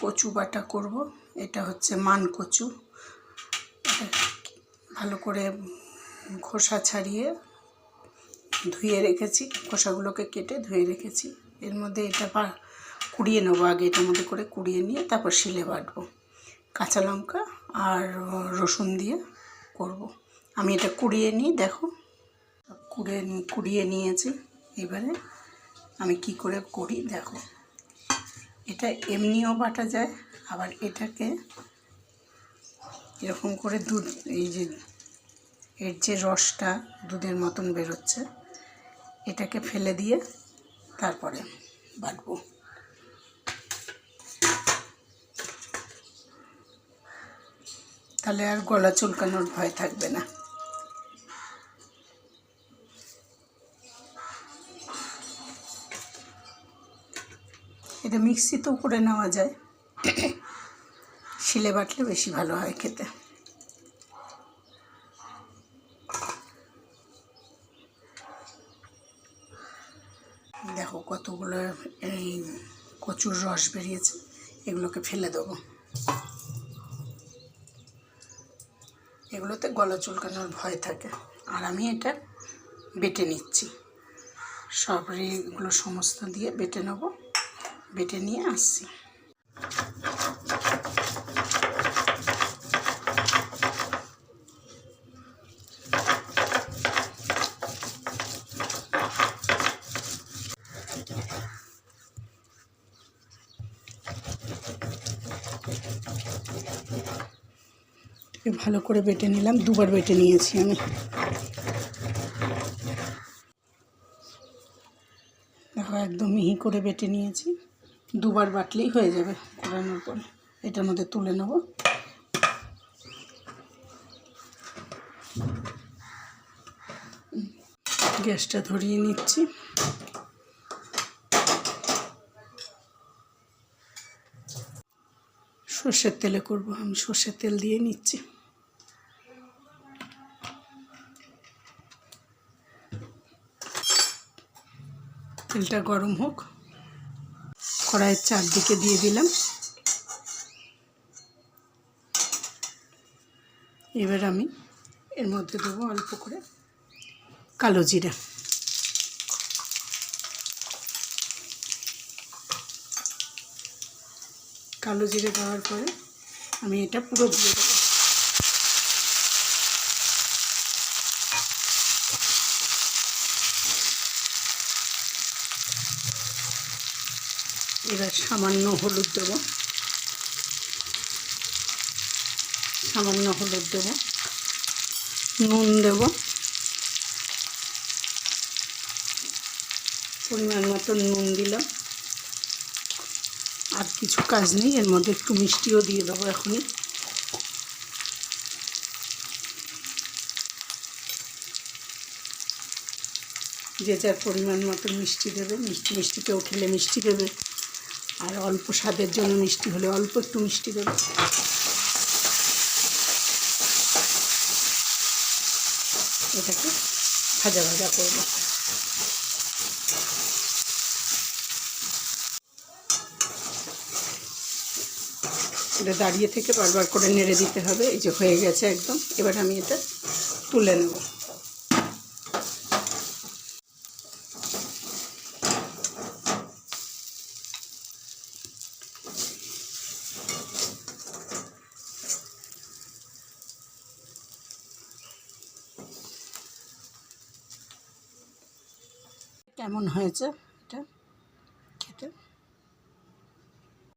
কচু বাটা করব। এটা হচ্ছে মান কচু। ভালো করে খোসা ছাড়িয়ে ধুয়ে রেখেছি, খোসাগুলোকে কেটে ধুয়ে রেখেছি। এর মধ্যে এটা কুড়িয়ে নেবো আগে, এটার মধ্যে করে কুড়িয়ে নিয়ে তারপর শিলে বাটবো। কাঁচা লঙ্কা আর রসুন দিয়ে করব। আমি এটা কুড়িয়ে নিই, দেখো কুড়িয়ে নিয়েছি। এবারে আমি কি করে করি দেখো। এটা এমনিও বাটা যায়, আবার এটাকে এরকম করে দুধ, এই যে এর যে রসটা দুধের মতন বেরোচ্ছে, এটাকে ফেলে দিয়ে তারপরে বাটবো। তাহলে আর গলা চুলকানোর ভয় থাকবে না। এটা মিক্সিতেও করে নেওয়া যায়, শিলে বাটলে বেশি ভালো হয় খেতে। দেখো কতগুলো এই কচুর রস বেরিয়েছে, এগুলোকে ফেলে দেবো। এগুলোতে গলা চুলকানোর ভয় থাকে। আর আমি এটা বেটে নিচ্ছি, এগুলো সমস্ত দিয়ে বেটে নেব। বেটে নিয়ে আসছি। ভালো করে বেটে নিলাম, দুবার বেটে নিয়েছি আমি। দেখো একদম মিহি করে বেটে নিয়েছি, দুবার বাটলেই হয়ে যাবে। করানোর পরে এটার মধ্যে তুলে নেব। গ্যাসটা ধরিয়ে নিচ্ছি। সর্ষের তেলে করব, আমি সর্ষের তেল দিয়ে নিচ্ছি। তেলটা গরম হোক, কড়াইয়ের চারদিকে দিয়ে দিলাম। এবার আমি এর মধ্যে দেবো অল্প করে কালো জিরা। কালো জিরে দেওয়ার পরে আমি এটা পুরো দিয়ে দেবো। এবার সামান্য হলুদ দেবো, নুন দেব, পরিমাণ মতো নুন দিলাম। আর কিছু কাজ নেই, এর মধ্যে একটু মিষ্টিও দিয়ে দেবো এখনই। যে যার পরিমাণ মতো মিষ্টি দেবে। মিষ্টি কেউ খেলে মিষ্টি দেবে, আর অল্প স্বাদের জন্য মিষ্টি হলে অল্প একটু মিষ্টি দেবে। এটাকে ভাজা ভাজা করবো। এটা দাঁড়িয়ে থেকে বারবার করে নেড়ে দিতে হবে। এই যে হয়ে গেছে একদম। এবার আমি এটা তুলে নেব। কেমন হয়েছে এটা?